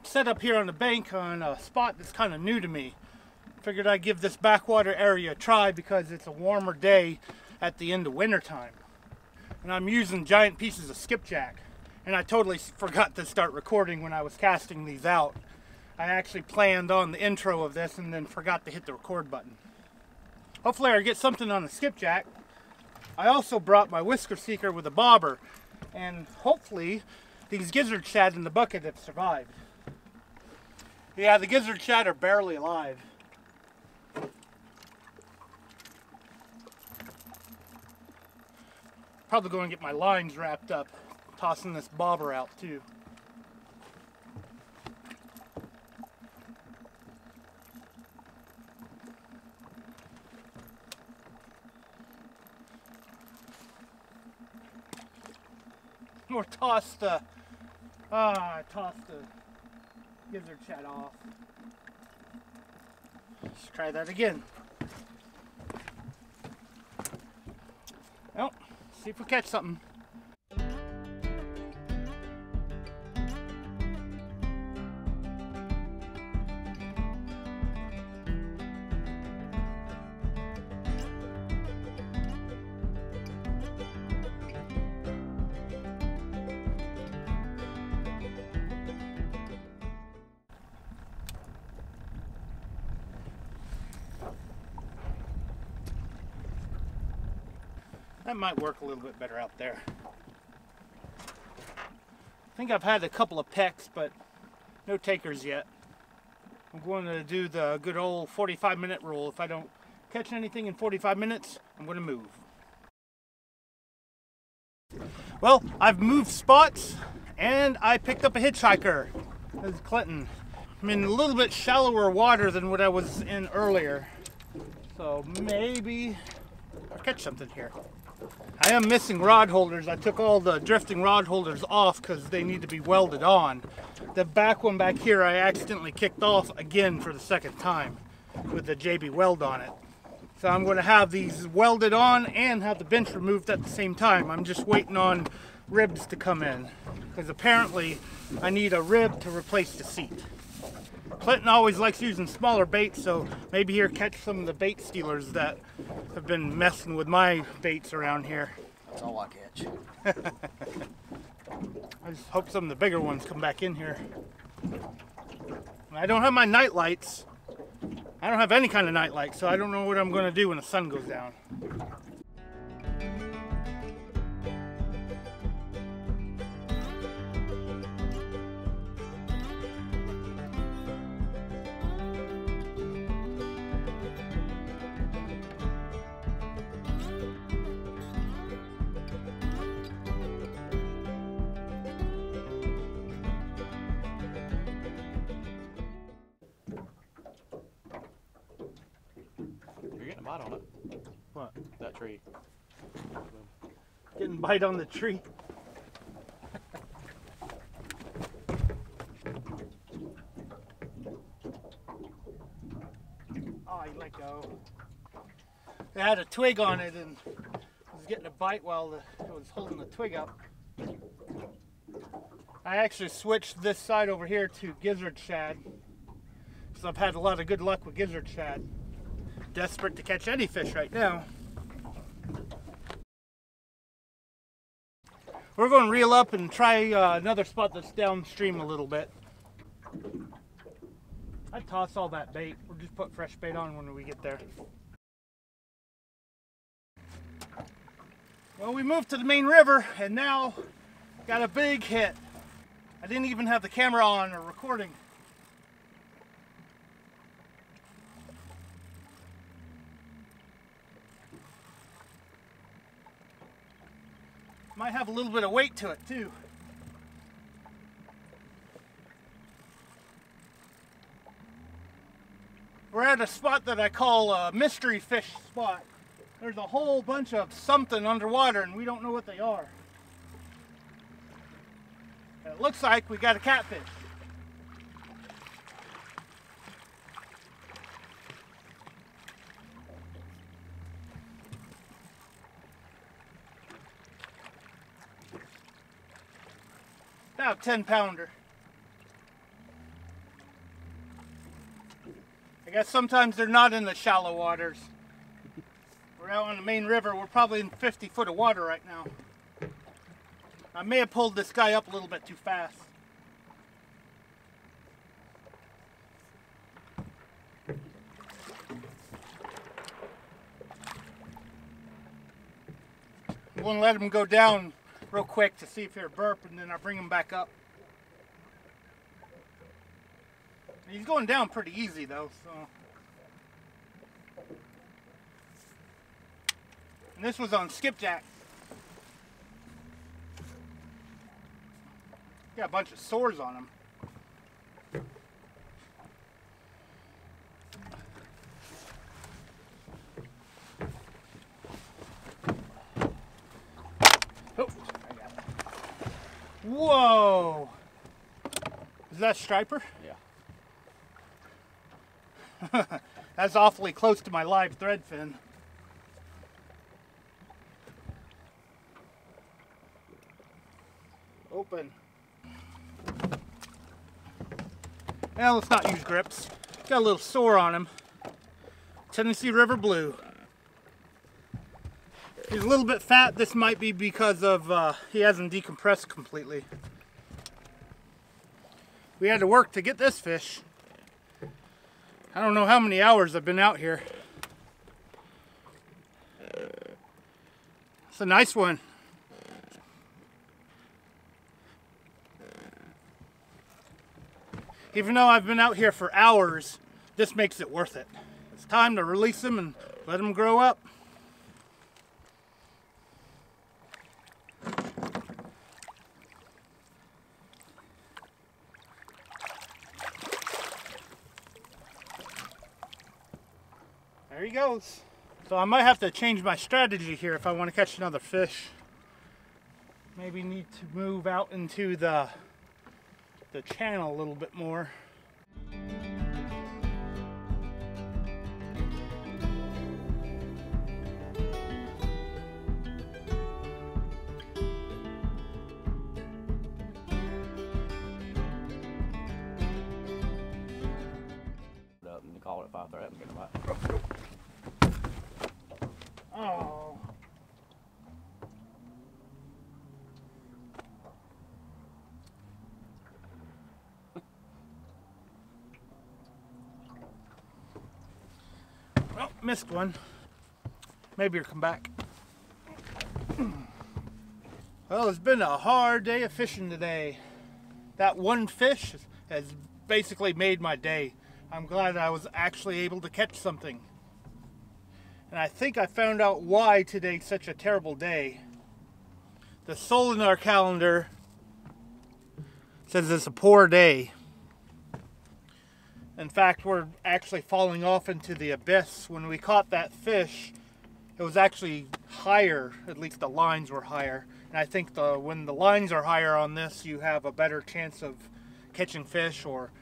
set up here on the bank on a spot that's kind of new to me. Figured I'd give this backwater area a try because it's a warmer day at the end of winter time. And I'm using giant pieces of skipjack. And I totally forgot to start recording when I was casting these out. I actually planned on the intro of this and then forgot to hit the record button. Hopefully I get something on the skipjack. I also brought my whisker seeker with a bobber, and hopefully these gizzard shad in the bucket have survived. Yeah, the gizzard shad are barely alive. Probably going to get my lines wrapped up, tossing this bobber out too. Or toss the, I tossed the gizzard shad off. Let's try that again. Well, see if we catch something. That might work a little bit better out there. I think I've had a couple of pecks, but no takers yet. I'm going to do the good old 45-minute rule. If I don't catch anything in 45 minutes, I'm going to move. Well, I've moved spots, and I picked up a hitchhiker. This is Clinton. I'm in a little bit shallower water than what I was in earlier. So maybe I'll catch something here. I am missing rod holders. I took all the drifting rod holders off because they need to be welded on. The back one back here I accidentally kicked off again for the second time with the JB weld on it. So I'm going to have these welded on and have the bench removed at the same time. I'm just waiting on ribs to come in because apparently I need a rib to replace the seat. Clinton always likes using smaller baits, so maybe he'll catch some of the bait stealers that have been messing with my baits around here. That's all I catch. I just hope some of the bigger ones come back in here. I don't have my night lights. I don't have any kind of night light, so I don't know what I'm going to do when the sun goes down. Bite on it. What? That tree. Getting bite on the tree. Oh, he let go. It had a twig on it and was getting a bite while it was holding the twig up. I actually switched this side over here to gizzard shad because I've had a lot of good luck with gizzard shad. Desperate to catch any fish right now. We're going to reel up and try another spot that's downstream a little bit. I'd toss all that bait. We'll just put fresh bait on when we get there. Well, we moved to the main river and now got a big hit. I didn't even have the camera on or recording. Might have a little bit of weight to it too. We're at a spot that I call a mystery fish spot. There's a whole bunch of something underwater and we don't know what they are. And it looks like we got a catfish. About 10-pounder. I guess sometimes they're not in the shallow waters. We're out on the main river. We're probably in 50 foot of water right now. I may have pulled this guy up a little bit too fast. I'm going to let him go down real quick to see if he'll burp, and then I'll bring him back up. He's going down pretty easy though, so. And this was on skipjack. Got a bunch of sores on him. Oh, I got it. Whoa! Is that striper? Yeah. That's awfully close to my live thread fin. Open. Well, let's not use grips. Got a little sore on him. Tennessee River Blue. He's a little bit fat. This might be because of he hasn't decompressed completely. We had to work to get this fish. I don't know how many hours I've been out here. It's a nice one. Even though I've been out here for hours, this makes it worth it. It's time to release him and let him grow up. There he goes. So I might have to change my strategy here if I want to catch another fish. Maybe need to move out into the channel a little bit more. Up and call it 5 thread and get him back. Oh. Well, missed one. Maybe he'll come back. Well, it's been a hard day of fishing today. That one fish has basically made my day. I'm glad I was actually able to catch something. And I think I found out why today's such a terrible day. The Solunar calendar says it's a poor day. In fact, we're actually falling off into the abyss. When we caught that fish, it was actually higher, at least the lines were higher. And I think when the lines are higher on this, you have a better chance of catching fish or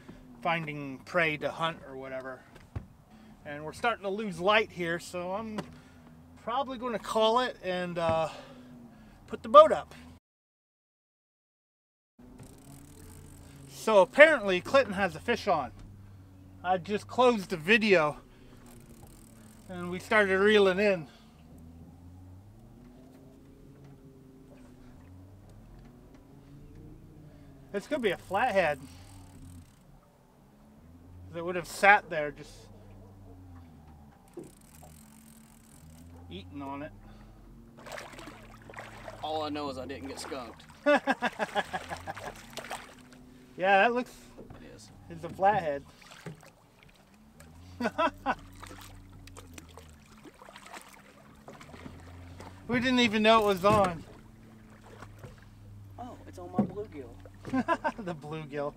finding prey to hunt or whatever. And we're starting to lose light here, so I'm probably going to call it and put the boat up. So apparently Clinton has a fish on. I just closed the video and we started reeling in. This could be a flathead. It would have sat there just eating on it. All I know is I didn't get skunked. Yeah, that looks. It is. It's a flathead. We didn't even know it was on. Oh, it's on my bluegill. The bluegill.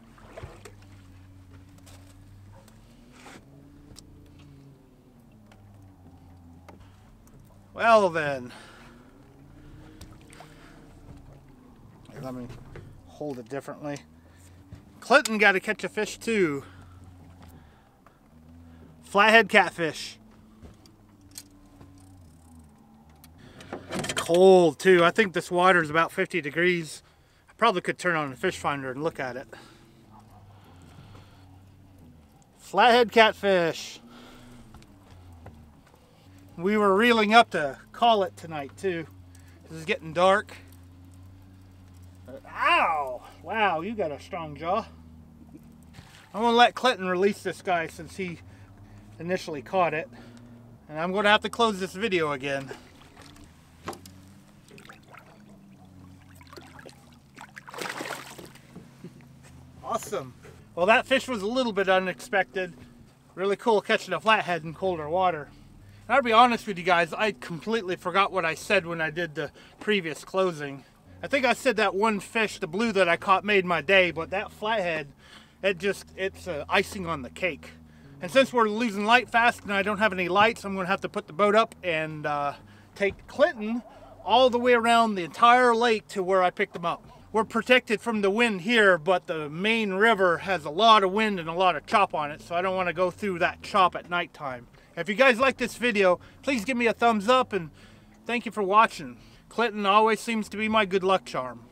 Well then. Here, let me hold it differently. Clinton got to catch a fish too. Flathead catfish. It's cold too. I think this water is about 50 degrees. Probably could turn on the fish finder and look at it. Flathead catfish. We were reeling up to call it tonight too. This is getting dark. Ow! Wow, you got a strong jaw. I'm gonna let Clinton release this guy since he initially caught it. And I'm gonna have to close this video again. Awesome. Well, that fish was a little bit unexpected. Really cool catching a flathead in colder water. And I'll be honest with you guys, I completely forgot what I said when I did the previous closing. I think I said that one fish, the blue that I caught, made my day, but that flathead, it's icing on the cake. And since we're losing light fast and I don't have any lights, I'm gonna have to put the boat up and take Clinton all the way around the entire lake to where I picked him up. We're protected from the wind here, but the main river has a lot of wind and a lot of chop on it, so I don't want to go through that chop at nighttime. If you guys like this video, please give me a thumbs up and thank you for watching. Clinton always seems to be my good luck charm.